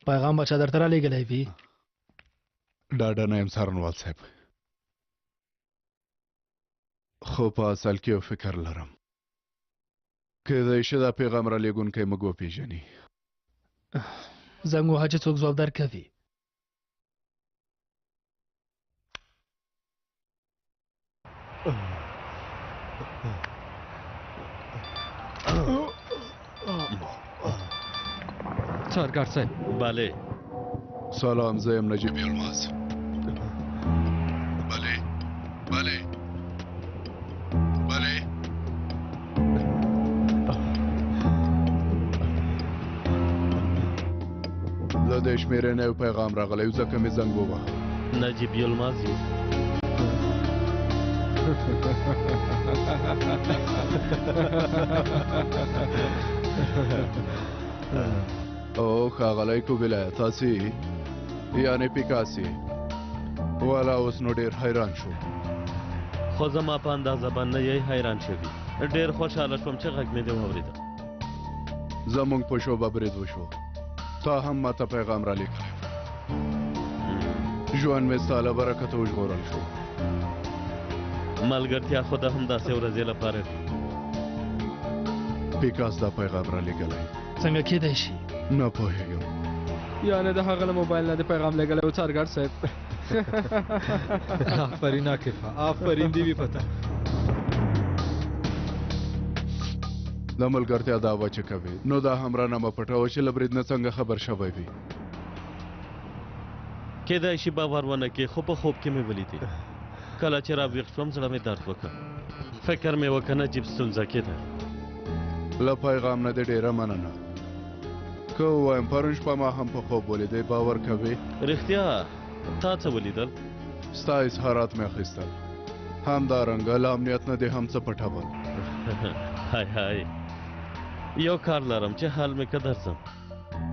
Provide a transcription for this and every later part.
پیغام به چا درته رالیږلی وي؟ ډاډه نه یم څارنوال صاحب، خو په اصل کې یو فکر لرم، کیدای شي دا پیغام رالیږونکی موږ وپېژني. زنګ وهه چې څوک ځواب درکوي. څارګر صاحب. بله. سلام، زه یم نجیب یلماز. بله بله بله. له دې شمېرې نه یو پیغام راغلی و، ځکه مې زنګ وواهه. نجیب یلماز یو. او ښاغلی کوبیله، تاسې یعنې پیکاسي والا اوس نو ډېر حیران شو. خو زما په اندازه باندې یې حیران شوي. ډېر خوشحاله شوم چې غږ مې دې واورېده. زموږ په شوبه برید وشو، تا هم ماته پیغام رالیږلی و. ژوند مې ستا له برکته وژغورل شو. ملګرتیا خو د همداسې ورځې لپاره وي. پیکاس دا پیغام رالیږلی. څنګه کېدای شي؟ نه پوهېږم. یعنې د هغه له موبایل نه د پیغام لېږلی و څارګر صاحب. آفرین عاقفه، آفرین دې وي پته. د ملګرتیا دعوه چې کوي نو دا هم رانه مه پټوه چې له برید نه څنګه خبر شوی وي. کېدای شي باور ونه کړې، خو په خوب کې مې ولیدې. کله چې راویښ شوم زړه مې درد وکړ. فکر مې وکړ نجیب ستونزه کېده. له پیغام نه دې ډېره مننه. که ووایم پرون شپه ما هم په خوب ولیدی، باور کوې؟ رښتیا؟ تا څه ولیدل؟ ستا اظهارات مې اخیستل، همدارنګه له امنیت نه دې هم څه پټول. های های، یو کار لرم چې حال مې که درځم.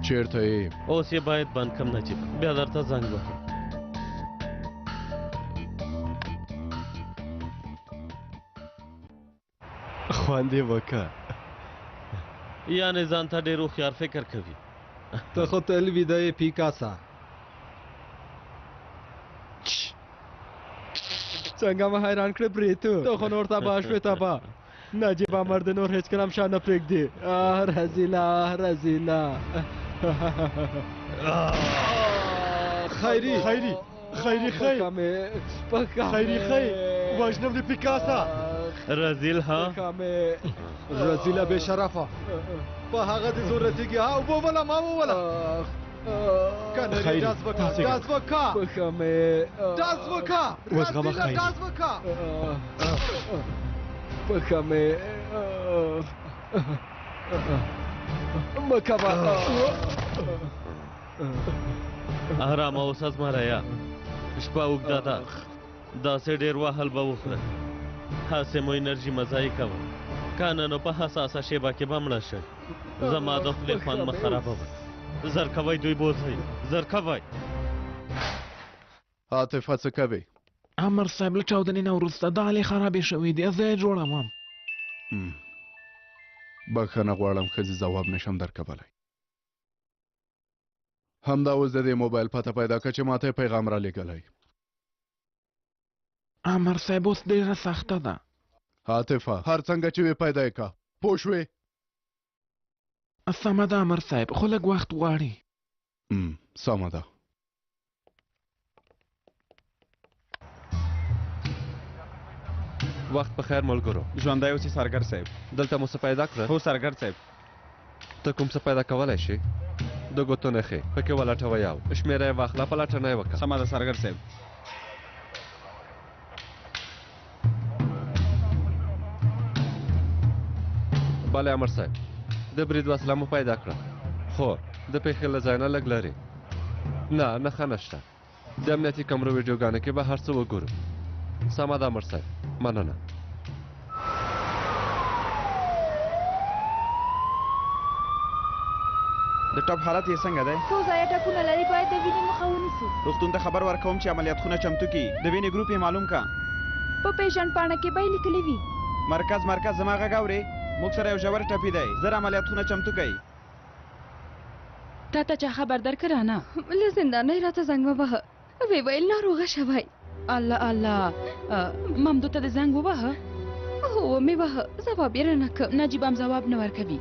چیرته یې؟ اوس یې باید بند کم نجیب، بیا درته زنګ وهم. خوند یې وکړه. یعنې ځان ته ډېر هوښیار فکر کوي. ته خو تل ویده یې پیکاسا. څنګه مې حیران کړې بریتو. ته خو نور تباه شوې تباه. نجیب مرد نور هیڅکله هم شا نه پرېږدي. رزیله رزیله. خیري خیري خیري خیر خیري خیر وژنم د پیکاسا. رزیل ها؟ رزیله بې شرفه په هغه دې زور رسېږي. ها ووله ما ووله. کنه ډاز وکړه، ډاز وکړه، ډاز وکړه، وزغمه خیر. ډاز وکړه. پخه مې مکه به. ارامه اوسه زما ریا، شپه اوږده ده، داسې ډېر وهل به وخوره. هسې مو انرژي مه ضایع کوه، کنه نو په حساسه شیبه کې به مړه شئ. زما د خولې خوند مه خرابوئ. زر کوئ دوی بوځئ، زر کوئ. عاطفه څه کوي؟ امر صاحب له چاودنې نه وروسته د علي خرابې شوې دي، زه یې جوړوم. بخښنه غواړم ښځې ځواب نشم درکولی. همدا اوس د دې موبایل پته پیدا کړه چې ماته یې پیغام رالیږلی. امر صاحب اوس ډېره سخته ده. عاطفه هر څنګه چې وې پیدا یې کړه، پوه شوې؟ سمه ده امر صاحب، خو لږ وخت غواړي. سمه ده. وخت په خیر ملګرو. ژوندی اوسې سرګر صاحب. دلته مو څه پیدا کړه؟ هو سرګر صاحب. ته کوم څه پیدا کولی شي؟ د ګوتو نښې پکې ولټوئ او شمېره یې واخله، پلټنه یې وکړه. سمه ده سرګر صاحب. بله امر صاحب، د برید وسله مو پیدا کړه، خو د پېښې له ځای نه لږ لرې. نه نښه نشته. د امنیتي کمرو ویډیوګانو کې به هر څه وګورو. سمه ده امر صاحب، مننه. د ټپ حالت یې څنګه دی؟ څو ځایه ټپونه لري، باید د وینې مخه ونیسو. روغتون ته خبر ورکوم چې عملیات خونه چمتو کړي. د وینې ګروپ یې معلوم کا. په پیژند پاڼه کې به یې لیکلي وي. مرکز زما غږ اورې؟ موږ سره یو ژور ټپي دی، زر عملیات خونه چمتو کوي. تا ته چا خبر درکړه نه له زندانه راته زنګ ووهه وی ویل ناروغه شوی الله الله ممدو ته د زنګ ووهه هو مې وهه ځواب یې رانه که نجیب هم ځواب نه ورکوي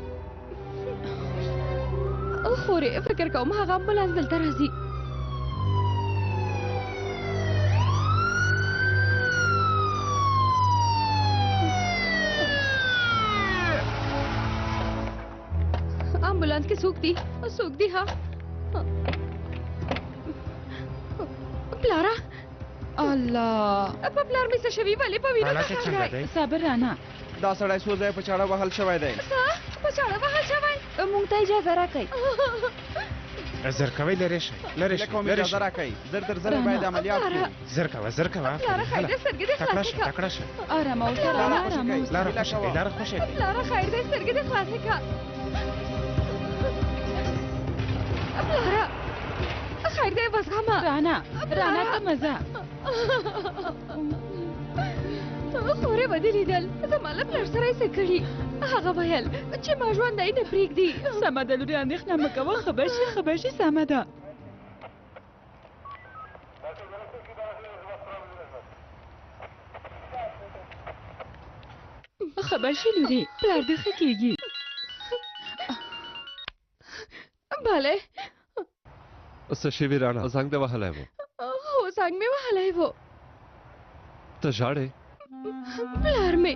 خورې فکر کوم هغه امبولانس دلته راځي امبولانس کې څوک دي ها پلاره الله په پلار مې څه شوي ولې په وینه صبر رانه دا سړی څو ځای په چاړه وهل شوی دی په چاړه وهل شوی موږ ته اجازه راکئ زر کوئ لرې شئ لکه مې اجازه راکئ زر تر زره باید عملیات کړو زر کوه پلاره خیر دی سترګې دې خلاصې که تکړه شه آرامه اوسه رانه آرامه اوسه لاره خوشې کړئ لاره خوشې کړئ پلاره خیر دی سترګې دې خلاصې که پلاره خیر دی وزغمه رانه ته مزه خورې به دې لیدل زما له پلار سره یې څه کړي هغه ویل چې ما ژوندی نه پرېږدي سمه ده لورې اندېښنه مه کوه خبر شي سمه ده خبر شي لورې پلار دې ښه کېږي بله څه شوي راڼه زنګ دې وهلی و هو زنګ مې وهلی و ته ژاړې پلار مې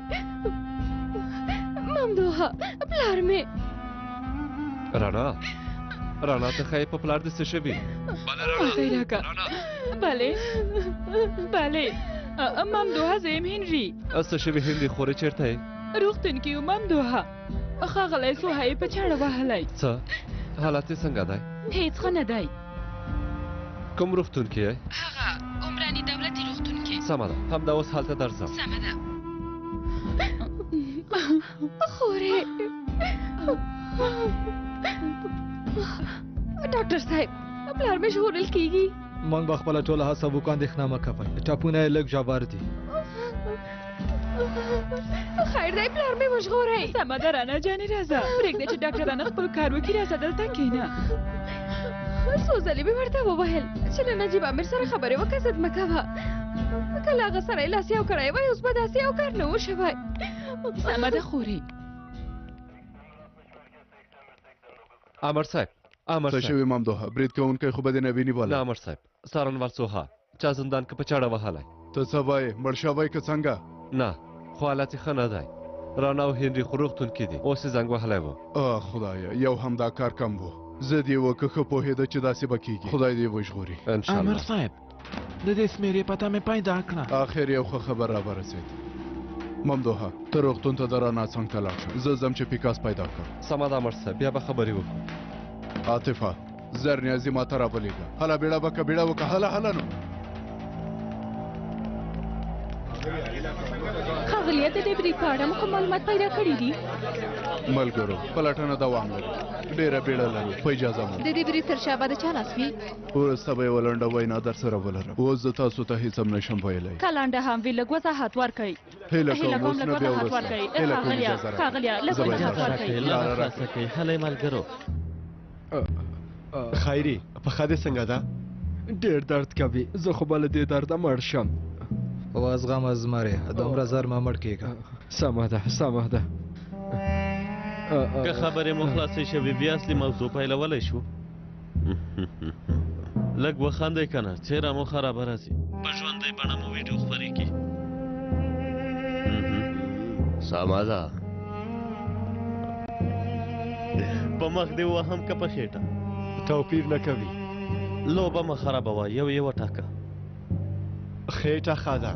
ممدوحه پلار مې راڼه ته ښایي په پلار دې څه شوي مخی راکه بله ممدوحه زه یم هنري څه شوي هنري خورې چېرته یې روغتون کې یو ممدوحه ښاغلی سوها یې په چاړه وهلی څه حالت یې څنګه دی هیڅ ښه نه دی کوم روغتون کې یې هغه عمراني دولتي روغتون کې سمه ده همدا اوس هلته درځم سمه ده خورې ډاکټر صاحب پلار مې ژغورل کېږي موږ به خپله ټوله هڅه وکړو اندېښنه مه کوئ ټپونه یې لږ ژور دي خیر دی پلار مې وژغورئ سمه ده رانه جانې راځه پرېږدې چې ډاکټرانه خپل کار وکړي راځه دلته کښېنه څو ځلې مې ورته وویل چې له نجیب امیر سره خبرې وکړه ضد مه کوه کله هغه سره یې لاس یو کړی وای اوس به داسې یو کار نه و شوی سمه ده خورې امر صاحب څه شوي ممدوحه برید کوونکی خو به دې نه ویني نه امر صاحب څارنوال سوها چا زندان کې په چاړه وهلی ته څه وایې مړ شوی که څنګه نه خو حالت یې ښه نه دی رانا او هنري خو روغتون کې دي اوس یې زنګ وهلی و خدایه یو همدا کار کم و زه دې و که ښه پوهېده چې داسې به کېږي خدای دې وژغوري امر صاحب د دې سمیرې پته مې پیدا کړه آخر یو ښه خبر را ورسېد ممدوحه ته روغتون ته د رانا څنګ ته لاړ شه زه ځم چې پیکاس پیدا کړم سمه ده امر صاحب بیا به خبرې وکړو عاطفه زر نیازي ما ته راولېږه هله بیړه وکړه بیړه وکړه هله نو ښاغلیه د دې برید په اړه مو کوم معلومات پیدا کړي دي ملګرو پلټنه دوام لري ډېره بیړه لري په اجازه مو د دې برید تر شا به د چا لاس وي وروسته به یې ولنډه وینا در سره ولرم اوس زه تاسو ته هېڅ هم نشم ویلی که لنډه هم وي لږ وضاحت ورکړئ هیله هیله کوم کوم اوس لږ نه بیا وضاحت وروسته ورکړئ هیله کوم ښاغلیه اجازه راکړئ. ښاغلیه لږ زه به وضاحت اجازه ورکړئ لاره خلاصه کړئ هلئ ملګرو خیري پښه دې څنګه ده ډېر درد کوي زه خو به له دې درده مړ شم وزغمه زمرې دومره زر مه مړ کېږه سمه ده که خبرې مو خلاصې شوې بیا اصلي موضوع پیلولی شو لږ وخاندئ که نه څېره مو خرابه راځي په ژوندۍ بڼه مو ویډیو خپرېږي سمه ده په مخ دې ووهم که په خېټه توپیر نه کوي لوبه مه خرابوه یو یې وټاکه خېټه ښه ده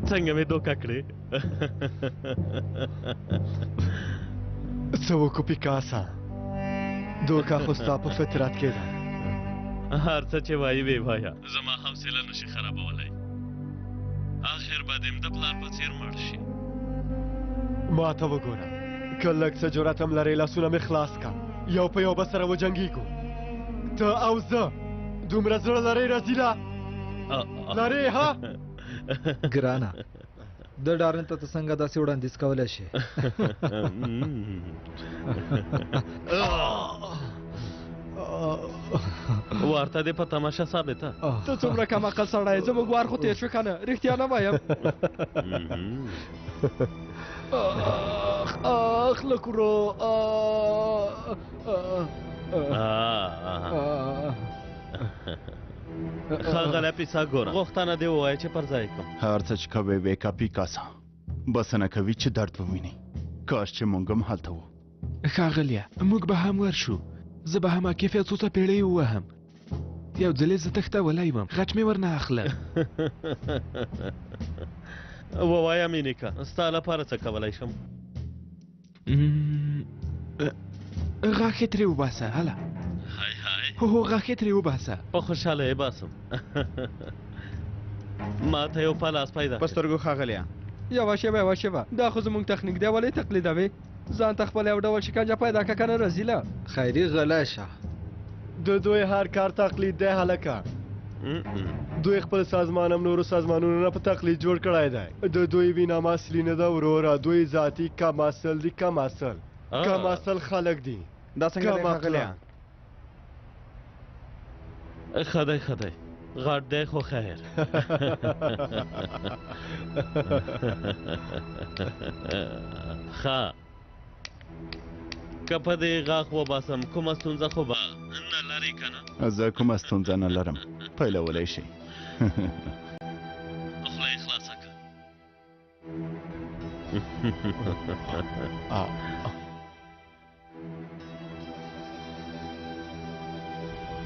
څنګه مې دوکه کړې څه وکړو پیکاسا دوکه خو ستا په فطرت کې ده هر څه چې وایي ویې وایه زما حوصله نشي خرابولی آخر به دې د پلار په څېر مړ شي ما ته وګوره که لږ څه جرأت هم لرې لاسونه مې خلاص کړه یو په یو به سره وجنګېږو ته او زه دومره زړه لرئ رزیله لرې ها ګرانه د ډارن ته څنګه داسې وړاندیز کولی شي ورته دې په تماشه ثابته ته څومره کم عقل سړی یې زموږ وار خو تېر شو که نه رښتیا نه وایم اخ لکورو ښاغلی پیسا ګوره غوښتنه دې ووایه چې پر ځای کړم هر څه چې کوې وې کا پیکاسا بسنه کوي چې درد وویني کاش چې موږ هم هلته وو ښاغلیه موږ به هم ورشو زه به هم کیفیت څو څه پیړۍ ووهم یو ځلې زه تښتولی وم غچ مې ورنه اخله ووایه مینیکا ستا لپاره څه کولی شم غاښې ترې وباسه هله هو غاښې ترې وباسه په خوشحاله یې باسم ما ته یو پلاس پیدا په سترګو ښاغلیه یوه شېبه دا خو زموږ تخنیک دی ولې تقلیدوې ځان ته خپل یو ډول شکنجه پیدا که که نه رزیله خیري غلی شه د دوی هر کار تقلید دی هلکه دوی خپل سازمان هم نورو سازمانونو نه په تقلید جوړ کړی دی د دوی وینه ما اصلي نه ده وروره دوی ذاتي کم اصل دي کم اصل خلک دي دا څنګه دی ښاغلیه ښه دی غټ دی خو خیر ښه که په دې غاښ وباسم کومه ستونزه خو به نه لرې که نه زه کومه ستونزه نه لرم پیلولی شي خوله یې خلاصه که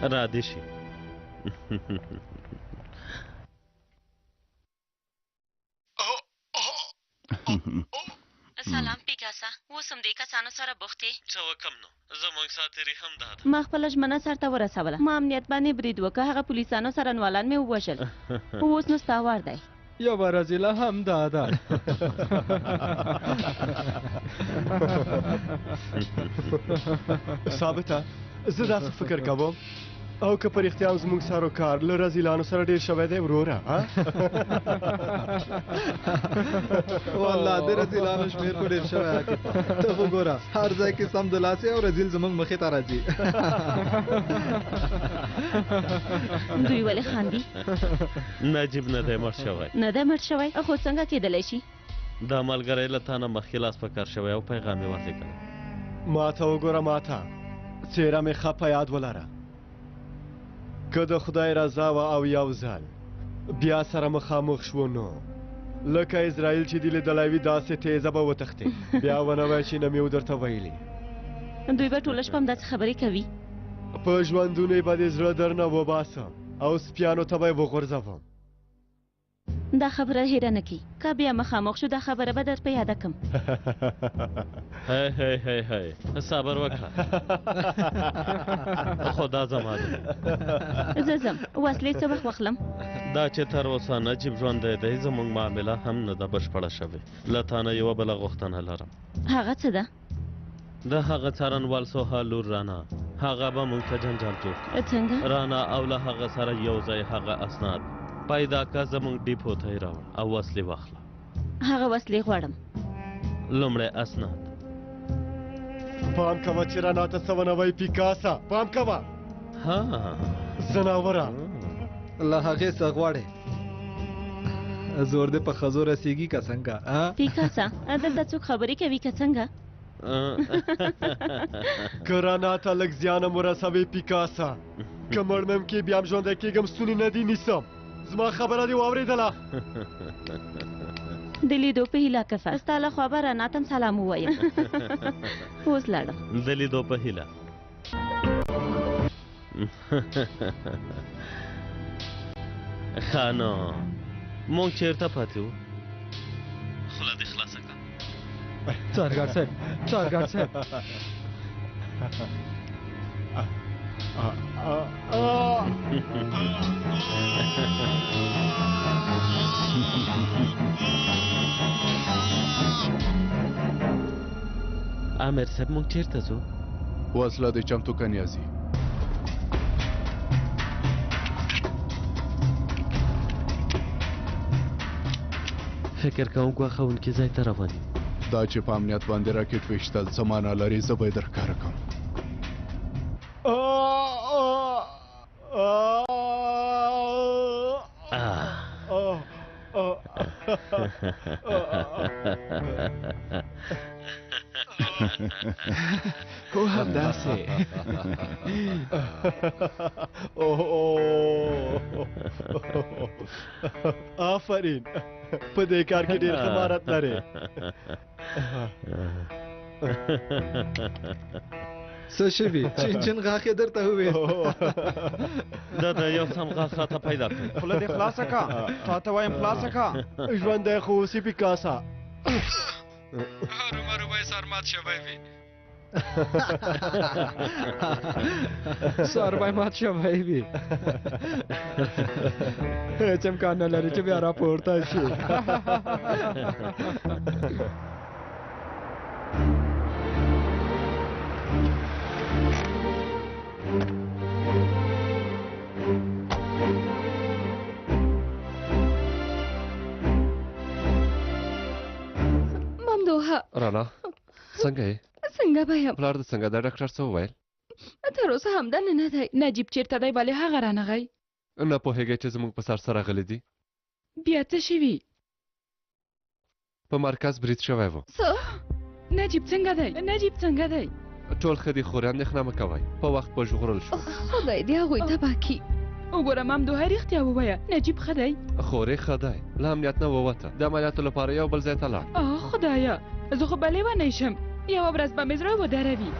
را دې شي سلام پیکاسا اوس هم دې کسانو سره بوخت یې څه وکم نو زموږ ساتیري هم دا ده ما خپله ژمنه سرته ورسوله ما امنیت باندې برید وکړه هغه پولیسانو سرنوالان مې ووژل اوس نو ستا وار دی یوه رزیله هم دا ده ثابته زه داسې فکر کوم او که په رښتیا هم زموږ سروکار له رزیلانو سره ډېر شوی دی وروره والله د رزیلانو شمېر خو ډېر شوی ته خو ګوره هر ځای کې سمدلاسې او رزیل زموږ مخې ته راځي دوی ولې خاندي نجیب نه دی مړ شوی نه دی مړ شوی خو څنګه کېدلی شي دا ملګری له تا نه مخکې لاس په کار شوی او پیغام یې ورلیکلی ما ته وګوره ما ته څېره مې ښه په یاد ولره که د خدای رضا وه او یو ځل بیا سره مخامخ شو نو لکه اسرائیل چې دې لیدلی وي داسې تیزه به وتښتې بیا ونه وایه چې نه مې درته ویلي دوی به ټوله شپه همداسې خبرې کوي په ژوندونو به دې زړه درنه وباسم او سپیانو ته به یې وغورځوم دا خبره هیره نه کړي که بیا مخامخ شو دا خبره به در په یاده کړم هی صبر وکړه خدا زما ده زه ځم وسلې څه وخت واخلم دا چې تر اوسه نجیب ژوندی دی زموږ معامله هم نه ده بشپړه شوې له تا نه یوه بله غوښتنه لرم هغه څه ده د هغه څارنوال سوها لور رانا هغه به موږ ته جنجال جوړ کړي څنګه رانا او له هغه سره یو ځای هغه اسناد پیدا که زموږ ډیپو ته یې راوړه او وسلې واخله هغه وسلې غواړم لومړی اسناد پام کوه چې رانا ته څه ونه وایي پیکاسا پام کوه ها زناوره له هغې څه غواړې زور دې په ښځو رسېږي که څنګه پیکاسا دلته څوک خبرې کوي که څنګه که رانا ته لږ زیان هم ورسوې پیکاسا که مړ مم کې بیا هم ژوندی کېږم ستونې نه دې نیسم زما خبره دې واورېدله د لیدو په هیله کفه ستا له خوا به رانا ته سلام ووایم اوس لاړم د لیدو په هیله ښه نو مونږ چېرته پاتې وو خوله دې خلاصه کړه څارګر صاحب امیر صاحب مونږ چېرته ځو وسله دې چمتو که نیازي فکر کوم ګواښونکي ځای ته روان یو. دا چې په امنیت باندې راکټ ویشتل زمانه لري زه به یې درښکاره کړم. هو همداسې. آفرین په دې کار کې ډېر ښه مهارت لرې. څه شوي چین غاښ یې درته وویل؟ دا د یو سم غاښ راته پیدا کړ. خوله دې خلاصه کا، تا ته وایم خلاصه کا. ژوندی خو اوسې پیکاسا. هرومرو به یې سر مات شوی وي. سر به یې مات شوی وي. هېڅ امکان نه لري چې بیا راپورته شي. رانا څنګه یې؟ څنګه به یم؟ پلار دې څنګه؟ دا ډاکټر څه وویل؟ تر اوسه همدلته نه دی. نجیب چیرته دی؟ ولې هغه رانغی؟ نه پوهېږئ چې زموږ په سر سره غلی دي. بیا څه شوي؟ په مرکز برید شوی و. څه؟ نجیب څنګه دی؟ نجیب څنګه دی؟ ټول ښه دي خورې اندېښنه مه کوئ. په وخت به ژغورل شو. خدای دې هغوی تباه کړي. وګوره ممدوحه رښتیا ووایه، نجیب ښه دی؟ خورې ښه دی، له امنیت نه ووته. د عملیاتو لپاره یو بل ځای ته لاړ. خدایه زه خو به لیونی شم. یوه ورځ به مې زړه ودروي.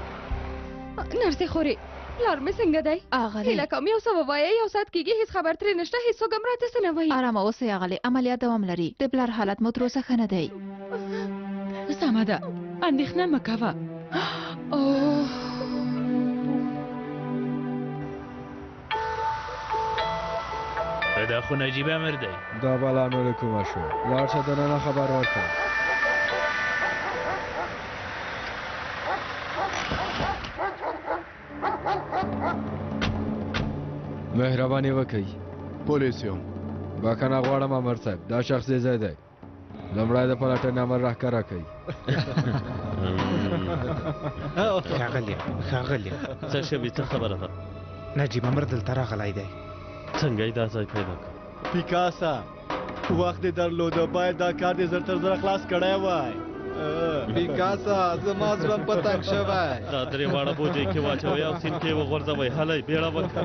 نرسې خورې پلار مې څنګه دی؟ اغلې هیله کوم یو څه ووایه. یو ساعت کېږي هېڅ خبر ترې نشته. هېڅوک هم راته څه نه وایي. ارامه اوسئ اغلې، عملیات دوام لري. د پلار حالت مو تر اوسه ښه نه دی. سمه ده، اندېښنه مه کوه. دا خو نجیب امر دی. دا بلا نور کومه شو؟ لاړ شه دننه خبر ورکړه. مهرباني وکړئ. پولیس یم. بخښنه غواړم امر صاحب، دا شخص یې ځای دی. لومړی د پلټنې امر راښکاره کړئ. ښاغلیه څه شوي؟ څه خبره ده؟ نجیب امر دلته راغلی دی. څنګه یې دا ځای پیدا کړ؟ پیکاسا وخت دې درلوده، باید دا کار دې زر تر زره خلاص کړی وای. پیکاسا زما زړه په تنګ شوی. دا درې واړه بوجۍ کې واچوئ او سیند کې یې وغورځوئ. هلئ بیړه وکړه.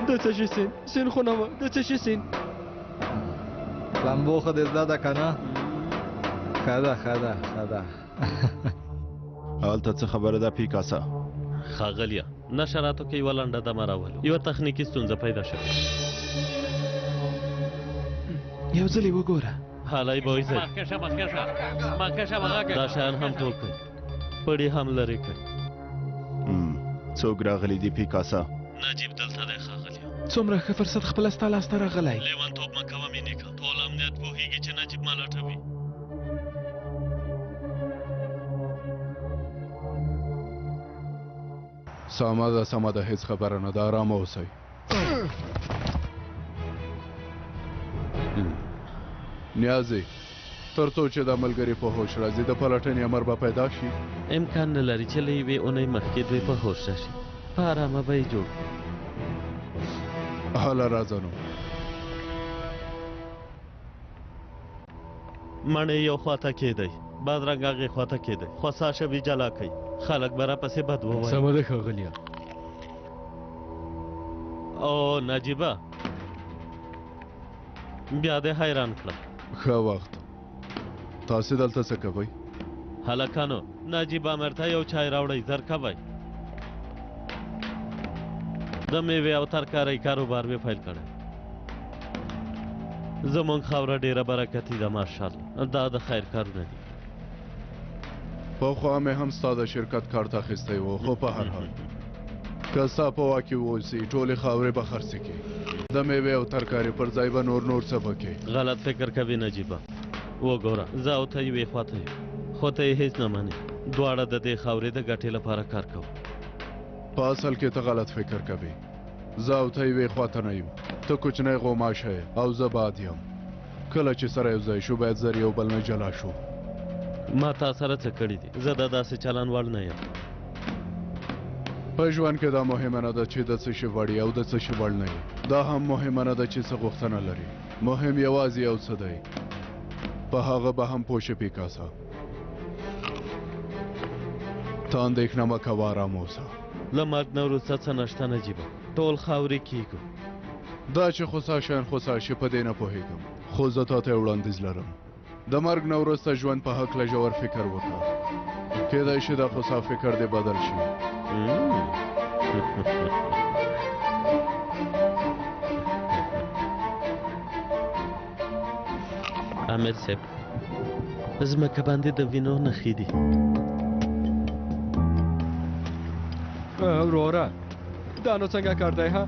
د څه شي سیند؟ سیند خو نه و. د څه شي سیند؟ لمبو ښه دې زده ده که نه؟ ښه ده ښه ده ښه ده. هلته څه خبره ده پیکاسا؟ ښاغلیه نشراتو کې یوه لنډه دمه راولو. یوه تخنیکي ستونزه پیدا شوه. یو ځل یې وګوره. هلئ بویزئ، دا شیان هم ټول کړئ. پړي هم لرې کړئ. څوک راغلی دی پیکاسا؟ نجیب دلته دی ښاغلیه. څومره ښه فرصت خپله ستا لاسته راغلی. لیونتوب مه کوه مینیکه. ټول امنیت پوهېږي چې نجیب ما لټوي. سمه ده سمه ده، هېڅ خبره نه ده، ارامه اوسئ. نیازي تر څو چې د ملګري په هوش راځي د پلټنې امر به پیدا شي. امکان نه لري چې له یوې اونۍ مخکې دوی په هوش راشي. په ارامه به یې جوړ کړو. هله راځه نو. مڼې یو خواته کېدی، بادرنګ هغې خواته کېدی. خوسا شوي جلا کوي. خلک به راپسې بد ووایي. سمه ده ښاغلیه. او نجیبه بیا دې حیران کړم. ښه وخت. تاسې دلته څه کوئ؟ هلکانو نجیب امر ته یو چای راوړئ، زر کوئ. د میوې او ترکارۍ کاروبار مې پیل کړی. زموږ خاوره ډېره برکتي ده ماشاءالله. دا د خیر کارونه دي. پخوا مې هم ستا د شرکت کارت اخیستی و، خو په هر حال که ستا په واک کې واوسي ټولې خاورې به خرڅې کړي. د میوې او ترکاري پر ځای به نور څه پکې. غلط فکر کوي نجیبه. وګوره زه او ته یوې خواته یو، خو ته یې هېڅ نه منې. دواړه د دې خاورې د ګټې لپاره کار کوو. په اصل کې ته غلط فکر کوې. زه او ته یوې خواته نه یم. ته کوچنی غوماشه یې او زه باد یم. کله چې سره یو ځای شو باید زر یو بل نه جلا شو. ما تا سره څه کړي دي؟ زه د داسې چلن وړ نه یم. په ژوند کې دا مهمه نه ده چې د څه شي وړ یې او د څه شي وړ نه یې. دا هم مهمه نه ده چې څه غوښتنه لري. مهم یوازې یو څه دی، په هغه به هم پوه شې پیکاسا. ته اندېښنه مه کوه، ارام اوسه. له مرګ نه وروسته څه نشته نجیبه، ټول خاورې کېږو. دا چې خوسا شیان خوسا شي په دې نه پوهېږم، خو زه تا ته وړاندیز لرم. د مرګ نه وروسته ژوند په هکله ژور فکر وکړه. کېدای شي دا خوسا فکر دې بدل شي. امیر صاحب، ځمکه باندې د وینو نښې دي. وروره دا نو څنګه کار دی ها؟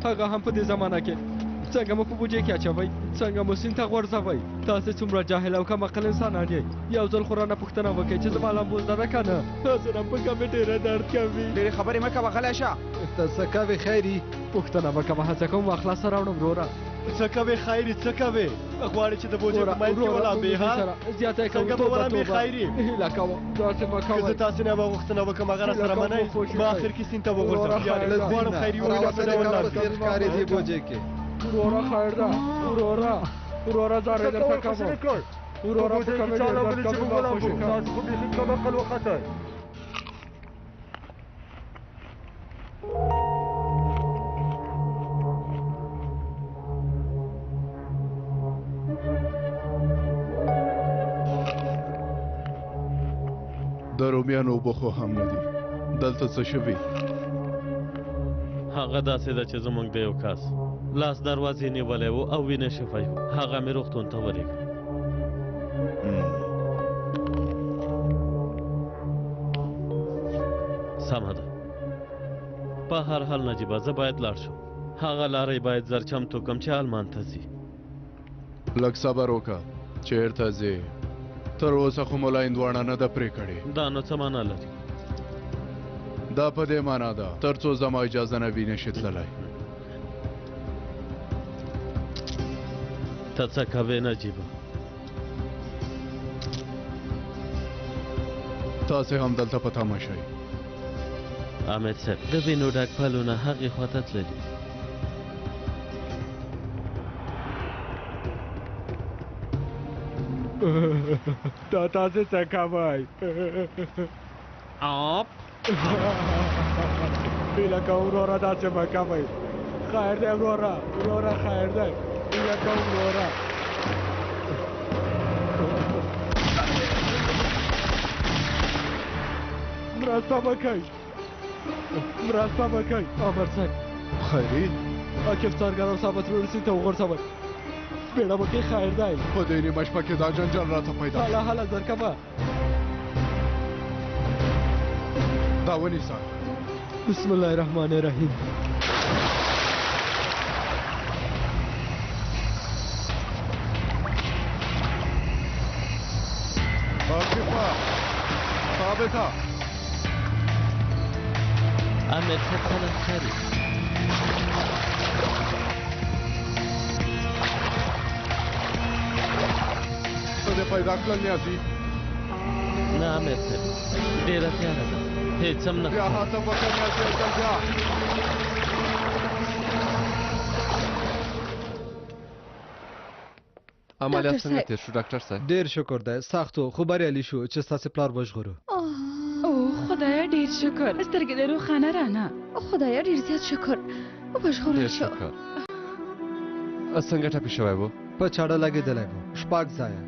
هغه هم په دې زمانه کې څنګه مو په بوجۍ کې اچوئ، څنګه مو سیند ته غورځوئ؟ تاسې څومره جاهل او کم عقل انسانان یئ. یو ځل خو رانه پوښتنه وکړئ چې زما لامبوزده ده که نه؟ زه په کمې ډېره درد کوي. ډېرې خبرې مه کوه، غلی شه. ته څه کوې خیري؟ پوښتنه به کومه، هڅه کوم اخلاص راوړم. وروره څه کوې خیري، څه کوې؟ غواړې چې د بوجۍ په منځ کې ولامبې ها؟ زیاتی کوم، څنګه به ولامبې خیري؟ هیله کوم داسې مه کوئ. که زه تاسې نه به غوښتنه وکړم هغه راسره منئ، ما آخر کې سیند ته وغورځم. غواړم خیري ووایم په ډول ولامبې. ښکارې دې بوجۍ کې وروره خیر ده، وروره زارې درته کوم. وروره په کمې ډېر درد کوي، ما خوشي کوم. تاسو خو بیخي کم عقل وختئ. د رومیانو اوبه خو هم نه دي. دلته څه شوي؟ هغه داسې ده چې زموږ د یو کس لاس دروازې نیولی و او وینه شفی و. هغه مې روغتون ته ولېږه. سمه ده. په هر حال نجیبه زه باید لاړ شم. هغه لارې باید زر چمتو کړم چې آلمان ته ځي. لږ صبر وکړه. چېرته ځې؟ تر اوسه خو ملا هندواڼه نه ده پرې کړې. دا نو څه معنا لري؟ دا په دې معنا ده تر څو زما اجازه نه وي نشي تللی. ته څه کوې نجیبه؟ تاسې هم دلته په تمه شئ. حامد صاحب، د وینو ډک پلونه هغې خواته تللي. دا تاسې څه کوئ؟ هیله کوم وروره داسې مه کوئ. خیر دی وروره خیر دی. هیله کوم وروره. مرسته وکئ. امر صاحب خیري عاقب څارګر او ثابت ورور سیند ته وغورځوئ. بیړه وکړئ، خیر دی. په دې نیمه شپه کې دا جنجال راته پیدا شو. هله زر کوه. دا ونیسه. بسم الله الرحمن الرحیم. عاقبه ثابته. حامد صاحب سلام خیری. څه دې پیدا کړل نیازي؟ نه حامد صاحب، ډېره تیاره ده، هېڅ هم نه بیا هڅه وکړه نیازي، بیا عملیات څنګه تیر شو ډاکټر صاحب؟ ډېر شکر دی، سختو خو بریالي شو چې ستاسې پلار وژغورو. اوه خدایا ډېر شکر، سترګې دې روښانه رانه. خدایا ډېر زیات شکر، وژغورل شو. څنګه ټپي شوی و؟ په چاړه لګېدلی و، 6 ځایه.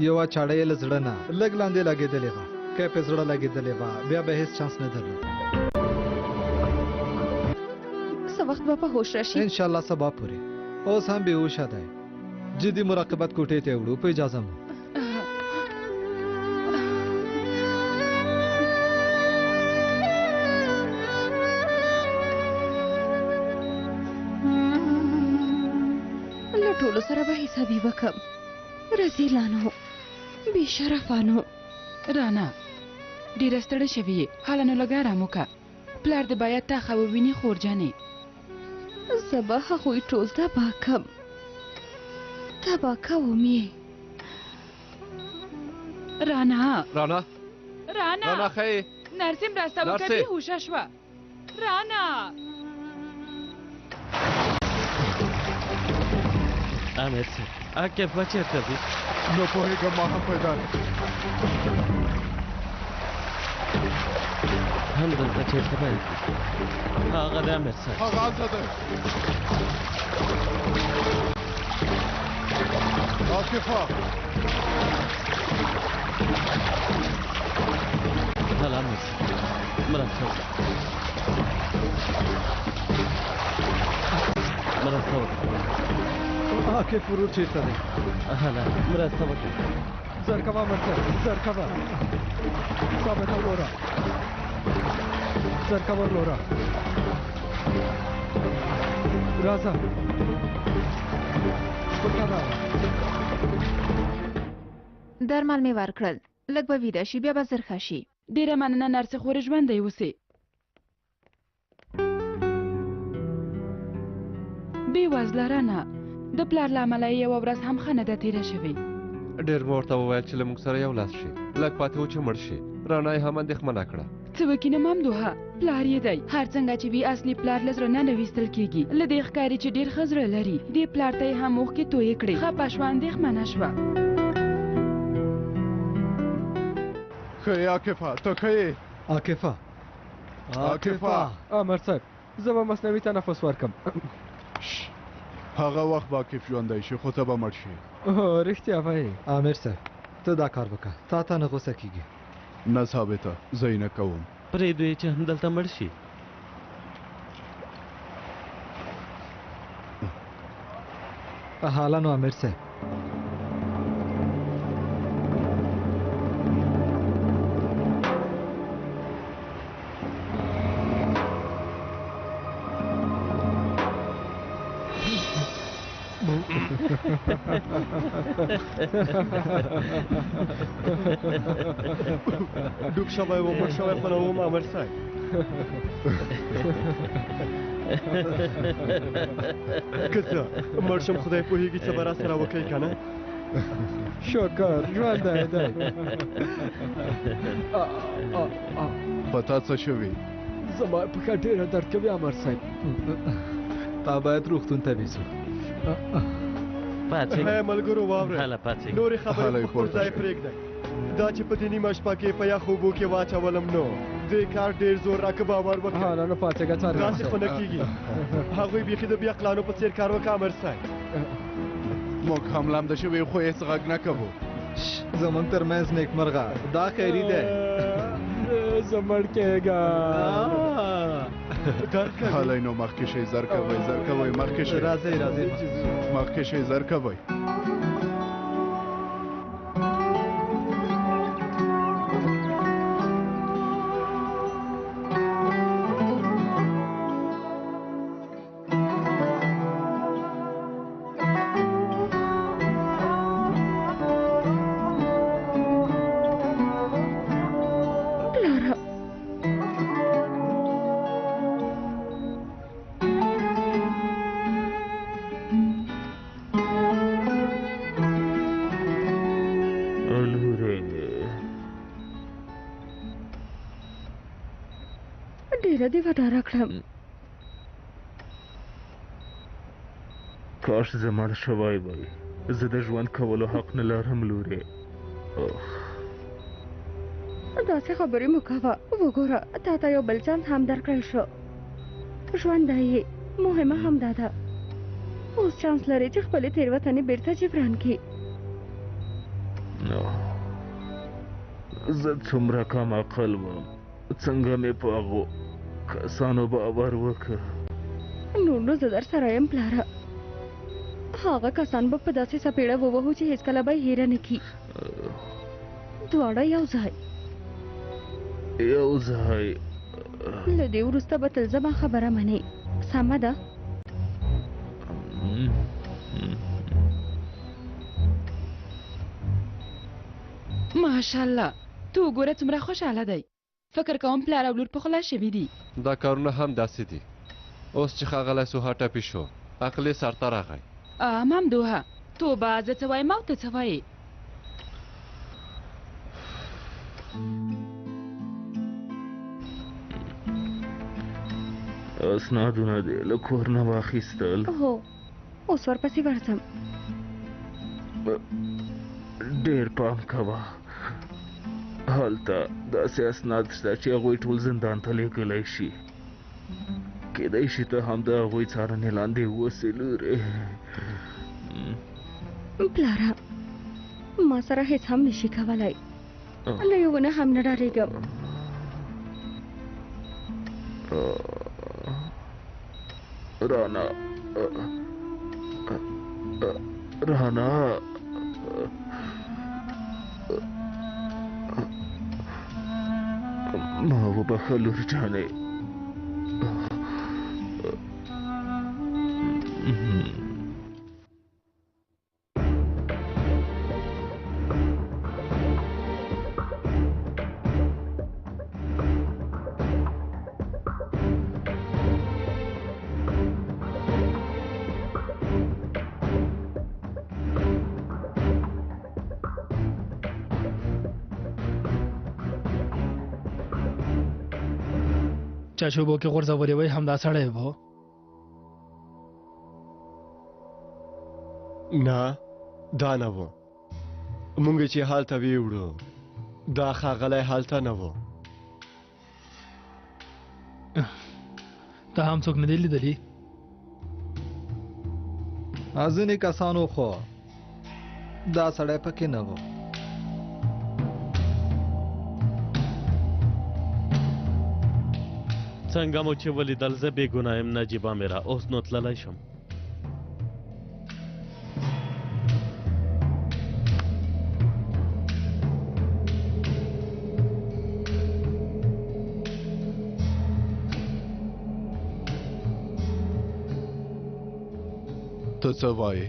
یوه چاړه یې له زړه نه لږ لاندې لګېدلې وه، که یې په زړه لګېدلې وه بیا به هېڅ چانس نه درلود. څه وخت به په هوش راشي؟ انشاءالله سبا پورې. اوس هم بېهوشه دی. جدي مراقبت کوټې ته وړو، په اجازه مو. له ټولو سره به حسابي وکم. رزیلانو، بې شرفانو. رانا ډېره ستړې شوې یې، هله نو لږ ارام وکړه. پلار دې باید تا ښه وویني خورجانې. زه به هغوی ټول تباه کم. تبا کوم یې رانا رانا رانا رانا خی نرسیم راسته نرسې. وکړه هوښه شوه رانا امیر صاحب عاقب به چېرته ځي نه پوهېږم ما هم پیدا همدلته چېرته باید ځي هغه د امیر صاحب هغه هلته دی عاقفه هلا امیر صاحب مرسته وکړه مرسته وکړه عاقف ورور چېرته دی هلا مرسته وکړه زر کوه امیر صاحب زر کوه ثابته وګوره زر کوه وګوره راځه پکاره درمل مې ورکړل لږ به ویده شي بیا به زر ښه شي ډیره مننه نرسې خورې ژوندی اوسې بې وزله رانه د پلار له امله یې یوه ورځ هم ښه نه ده تېره شوې ډېر مې ورته وویل چې له موږ سره یو لاس شي لږ پاتې و چې مړ شي رانا یې هم اندېښمنه کړه څه وکینم همدوها پلار یې دی هر څنګه چې وي اصلي پلار له زړه نه نه ویستل کېږي له دې ښکاري چې ډېر ښه زړه لري دې پلار ته یې هم اوښکې تویې کړې خپه شوه اندېښمنه شوه ښه یې عاقفه ته ښه یې عاقفه عاقفه امیر صاحب زه به مصنوعي تنفس ورکم هغه وخت به عاقف ژوندی شي خو ته به مړ شي هو رښتیا وایې امیر صاحب ته دا کار وکړه تا ته نه غوسه کېږي نه ثابته زه یې نه کوم پرېږدو یې چې همدلته مړ شي حالا نو امیر صاحب ډوب شوی و مړ شوی خو نه وم امیر صاحب که څه مړ شم خدای پوهېږي څه به راسره وکړي که نه شکر ژوندی دی په تا څه شوي زما پښه ډېره درد کوي امیر صاحب تا باید روغتون ته بیسو هی ملګرو واورئ نورې خبرې په خپل ځای پرېږدئ دا چې په دې نیمه شپه کې په یخو اوبو کې واچولم نو دې کار ډېر زور راکه باور وکړه هله نو پاڅېږه څارې داسې خو نه کېږي هغوی بیخي د بیعقلانو په څېر کار وکړه امیر صاحب موږ هم لامده شوي خو هېڅ غږ نه کوو زمونږ تر منځ نیکمرغه دا خیري دی زه مړ کېږم هلی نو مخکې شئ زر کوئ زر کوئ مخکې شئ راځئ راځئ مخکې شئ زر کوئ ډېره دې وداره کړم کاش زه مړ شوی وای زه د ژوند کولو حق نه لرم لورې داسې خبرې مه کوه وګوره تا ته یو بل چانس هم درکړل شو ژوندی یې مهمه همدا ده اوس چانس لرې چې خپلې تېروتنې بېرته جبران کړي زه څومره کم عقل وم څنګه مې په هغو کسانو باور وکړ نو زه در سره یم پلاره هغه کسان به په داسې څپېړه ووهو چې هېڅکله به یې هېره نه کړي دواړه یو ځای له دې وروسته به تل زما خبره منې سمه ده ماشاءالله تو وګوره څومره خوشحاله دی فکر کوم پلار او لور پخلا شوي دي دا کارونه هم داسې دي اوس چې ښاغلی سوها ټپي شو عقل یې سرته راغی ممدوحه توبه زه څه وایم او ته څه وایې اسنادونه دې له کور نه واخیستل هو اوس ورپسې ورځم ډېر پام کوه هلته داسې اسناد شته چې هغوی ټول زندان ته لیږلی شي کیدای شي ته هم د هغوی څارنې لاندې اوسې لورې پلاره ما سره هیڅ هم نشي کولی له یوه نه هم نه ډارېږم رانا ما وبخه لور جانې چا چې اوبو کې غورځولې وای همدا سړی و نه دا نه و مونږ چې هلته ویوړو دا ښاغلی هلته نه و ته هم څوک نه دی لیدلی ځینې کسانو خو دا سړی پکې نه و څنګه مو چې ولیدل زه بې ګناه یم نجیبه میرا اوس نو تللی شم ته څه وایې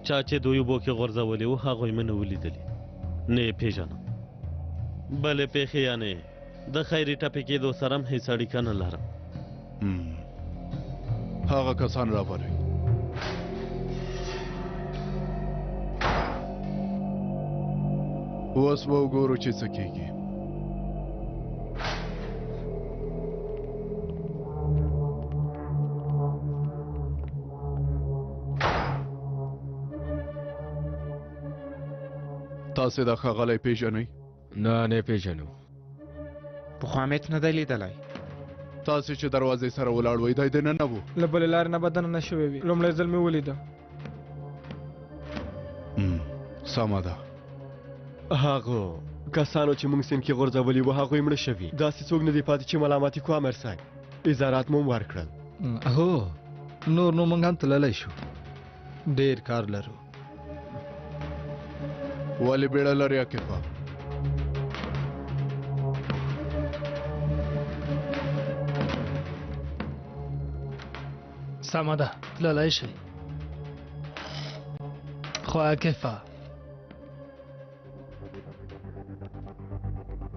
چا چې دوی اوبو کې غورځولي وو هغوی مې نه ولیدلي نه یې پېژنم بلې پېښې یعنې د خیري ټپې کېدو سره هم هېڅ اړیکه نه لرم هغه کسان راولئ اوس به وګورو چې څه کېږي تاسې دا ښاغلی پېژنئ نه نه پیژنو پخوا مې نه دی لیدلی تاسې چې دروازې سره ولاړ وئ دی دننه و له بلې لارې نه به دننه شوی وي لومړی ځل مې ولیده سمه ده هغو کسانو چې موږ سیند کې غورځولي وو هغوی مړه شوي داسې څوک نه دی پاتې چې ملامتي کو امر صاحب اظهارات مو ورکړل هو نور نو موږ هم تللی شو ډېر کار لرو ولې بیړه لرې عاقفه سمه ده تللی شئ خو عاقفه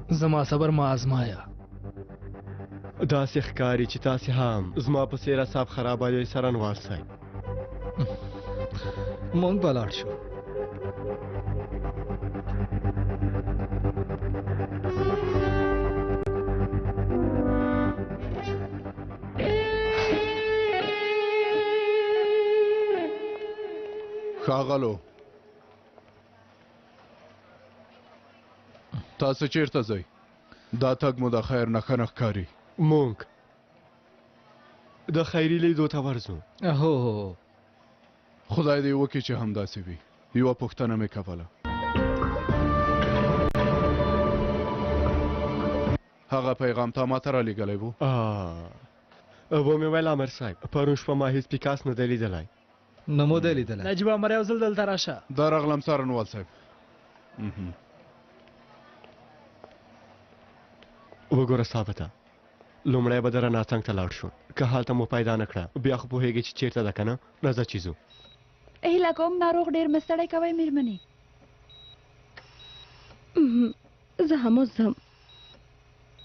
زما صبر ما ازمایه داسې ښکاري چې تاسې هم زما په څېر اعصاب خرابوي سره نواrsئ مونږ به لاړ شو ښاغلو تاسو چیرته ځئ دا تګ مو د خیر نښه نه ښکاري مونږ د خیري لیدو ته ورځو هو خدای دې وکړي چې همداسې وي یوه پوښتنه مې کوله هغه پیغام تا ماته رالیږلی و ومې ویل امر صاحب پرون شپه ما هېڅ پیکاس نه دی لیدلی نه مو دی لیدلی نجیب عمر یو ځل دلته راشه دا راغلم څارنوال صاحب وګوره ثابته لومړی به دره ناڅنګ ته لاړ شو که هلته مو پیدا نه کړه بیا خو پوهېږې چې چېرته ده که نه راځه چې ځو هیله کوم ناروغ ډېر مستړی کوئ مېرمنې زه هم اوس ځم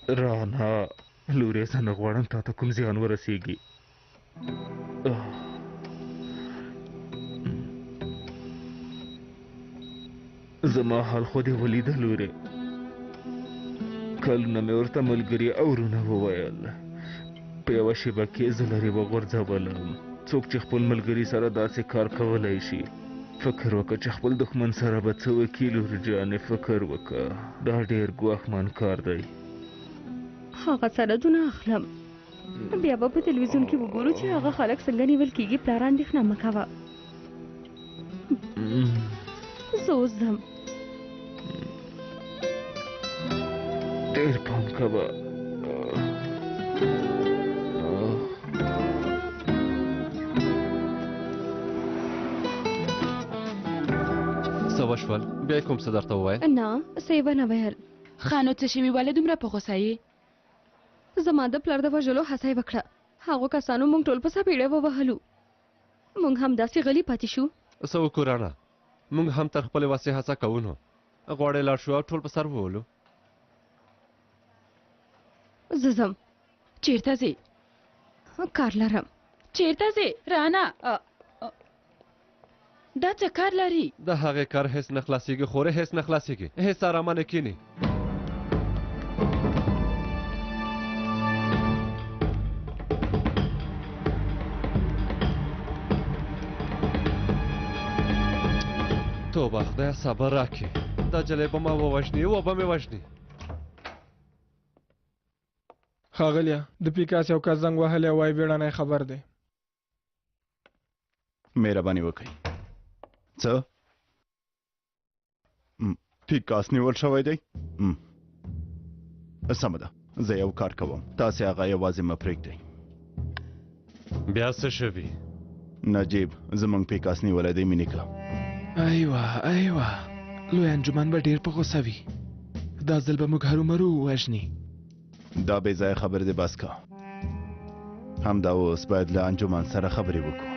رانا لورې زه نه غواړم تا ته کوم زیان ورسیږي زما حال خو دې ولیدل ورې کلونه مې ورته ملګري اورونه وویل په یوه شېبه کې زه لرې وغورځولم څوک چې خپل ملګري سره داسې کار کولی شي فکر وکړه چې خپل دښمن سره به څه وکړي لور جانې فکر وکړه دا ډېر ګواښمان کار دی هغه سندونه اخلم بیا به په تلویزیون کې وګورو چې هغه خلک څنګه نیول کېږي پلار اندېښنه مه کوه زه اوس ځم ډېر پام کوه څه وشول بیا یې کوم څه درته وویل نه څه یې به نه ویل ښه نو څه شوي ولې دومره په غوسه یې زما د پلار د وژلو هڅه یې وکړه هغو کسانو موږ ټول په سپېړه ووهلو موږ همداسې غلي پاتې شو څه وکړو رانه موږ هم تر خپلې وسې هڅه کوو نو غواړې لاړ شو او ټول په سر وولو زه ځم چیرته ځې کار لرم چیرته ځې رانا دا څه کار لري د هغې کار هیڅ نه خلاصېږي خورې هیڅ نه خلاصېږي هیڅ ارامه نه کینی توبه خدای صبر راکړي دا جلۍ به ما ووژني وبه مې وژني ښاغلیه د پیکاس یو کس زنګ وهلی وایي بیړنی خبر دی مهرباني وکړئ څه پیکاس نیول شوی دی سمه ده زه یو کار کوم تاسې هغه یوازې مه پرېږدئ بیا څه شوي نجیب زموږ پیکاس نیولی دی مینیکه ایوه لوی انجمن به ډېر په غوسه وي دا ځل به موږ هرومرو ووژني دا بې ځایه خبرې دی بس که همدا اوس باید له انجمن سره خبرې وکړو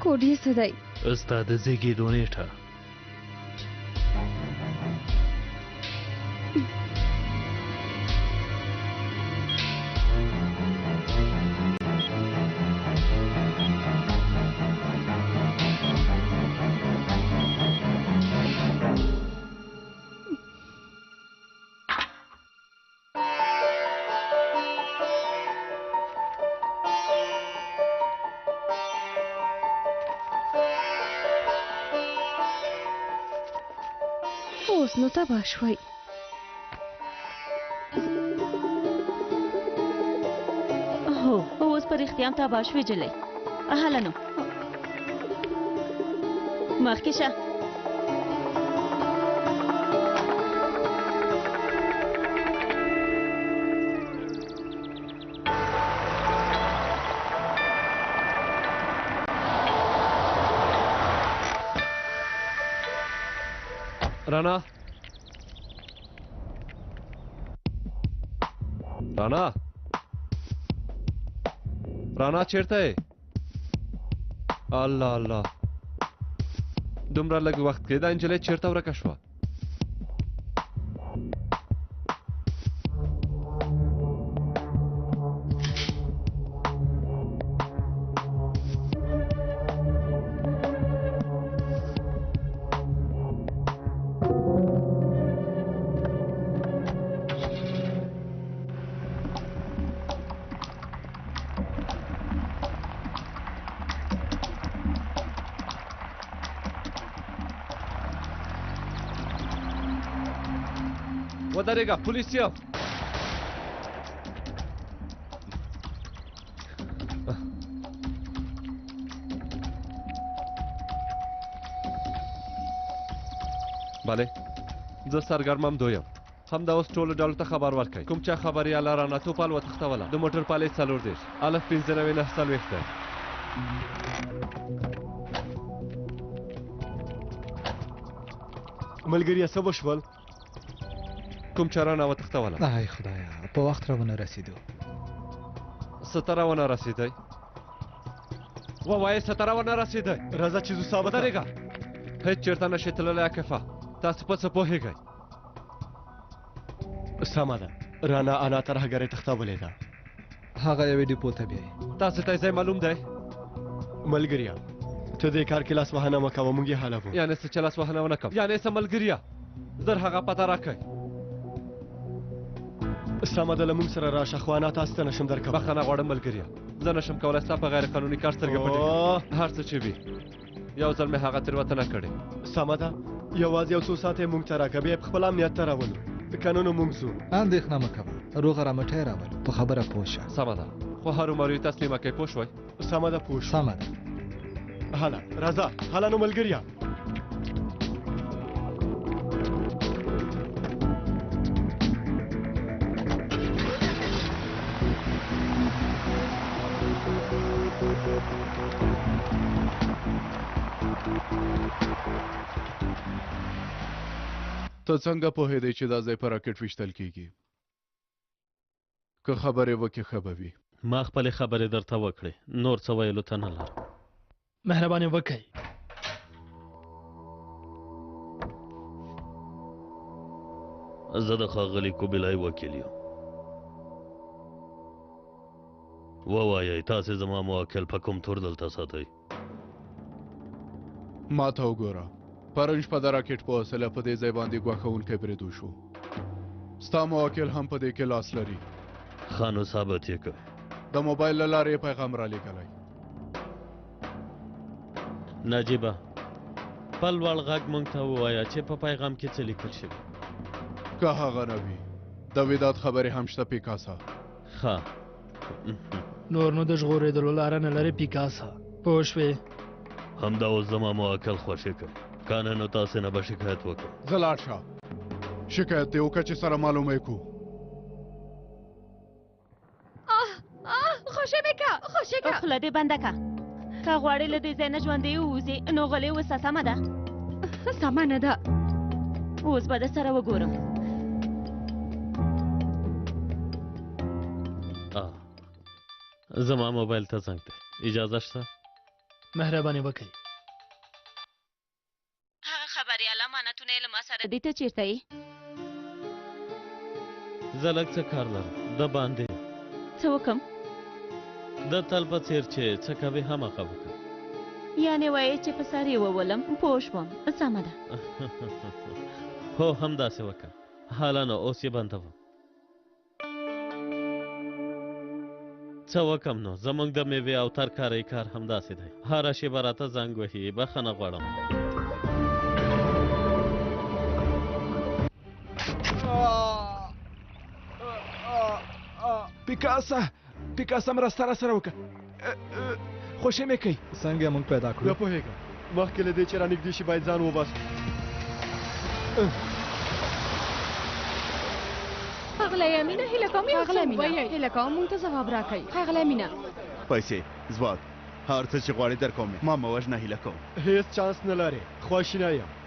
کوډ یې څه دی ستا د زیږېدو نیټه اوس نو تباه شوی هو اوس په رښتیا هم تباه شوې جلۍ هله نو مخکې شه رانا رانا چیرته یې الله الله دومره لږ وخت کې دا نجلۍ چیرته ورکه شوه ودرېږه پولیس یم بله زه سرګرمم دویم همدا اوس ټولو ډلو ته خبر ورکړئ کوم چا خبریاله رانه توپال وتښتوله د موټر پالې 40 الف 95 دی ملګري څه وشول کوم چا رانه وتښتوله آی خدایا په وخت راونه رسیدو څه ته راونه رسېدی ووایه څه ته راونه رسېدی راځه چې ځو ثابته ودرېږه هېڅ چېرته نشئ تللی عاکفه تاسو په څه پوهېږئ سمه ده رانا انا ترهګرې تښتولې ده هغه یوې ډیپو ته بیایي تاسو ته یې ځای معلوم دی ملګریا ته دې کار کې لاس وهنه مه کوه موږ یې حالوو یعنې څه چې لاس وهنه ونه کوم یعنې څه ملګریا زر هغه پته راکئ سمه ده له موږ سره راشه خو انا تاسو ته نشم درکولی بخښنه غواړم ملګریا زه نشم کولی ستا په غیر قانوني کار سترګې پټې کړم هر څه چې وي یو ځل مې هغه تېروتنه کړې سمه ده یوازې یو څو ساعته یې موږ ته راکړه بیا یې په خپل امنیت ته راولو که نه نو موږ ځو اندېښنه مه کوه روغه رامټی راول په خبره پوه شه سمه ده خو هرومرو یې تسلیمه کوئ پوه شوئ سمه ده پوه سمه ده هله راځه هله نو ملګریا ته څنګه پوهېدې چې دا ځای په راکټ ویشتل کیږي که خبرې وکړې ښه به وي ما خپلې خبرې درته وکړې نور څه ویلو ته نه لرم مهرباني وکړئ زه د ښاغلي کوبیلای وکیل یم ووایئ تاسې زما موکل په کوم تور دلته ساتئ ما ته وګوره پرون شپه د راکټ په وسیله په دې ځای باندې ګواښونکی برید وشو ستا موکل هم په دې کې لاس لري ښه نو ثابت یې کړئ د موبایل له لارې یې پیغام رالیږلی نجیبه په لوړ غږ موږ ته ووایه چې په پیغام کې څه لیکل شوي که هغه نه وي د وداد خبرې هم شته پیکاسا ښه نور نو د ژغورېدلو لاره نه لري پیکاسا پوه شوې همدا اوس زما موکل خوښې کړ که نه نو تاسې نه به شکایت وکړم زه لاړ شه شکایت دې وکړه چې سره معلومه یې کړو خوشې مې که خوشې که خوله دې بنده که که غواړې له دې ځای نه ژوندی ووځې نو غلې اوسه سمه ده سمه نه ده اوس به در سره وګورم زما موبایل ته زنګ دی اجازه شته مهرباني وکړئ هغه خبریاله امانتونه یې له ما سره دي ته چېرته یې زه لږ څه کار لرم د باندې څه وکړم د تل په څېر چې څه کوې هماغه وکړه یعنې وایې چې په سر یې وولم پوه شوم سمه ده هو همداسې وکړه حالا نو اوس یې بندوم څه وکم نو زموږ د میوې او ترکارۍ کار همداسې دی هره شېبه راته زنګ وهي بخښنه غواړم پیکاسا مرسته را سره وکړه خوشې مې کوي څنګه موږ پیدا کړو نه پوهېږم مخکې له دې چې رانږدې شي باید ځان وباسو ښاغلی امینه هیله کوم یو څه ووایئ هیله کوم موږ ته ځواب راکړئ ښاغلی امینه پیسې ځواک هر څه چې غواړې در کوم ما مه وژنه هیله کوم هیڅ چانس نه لرې خواشینی یم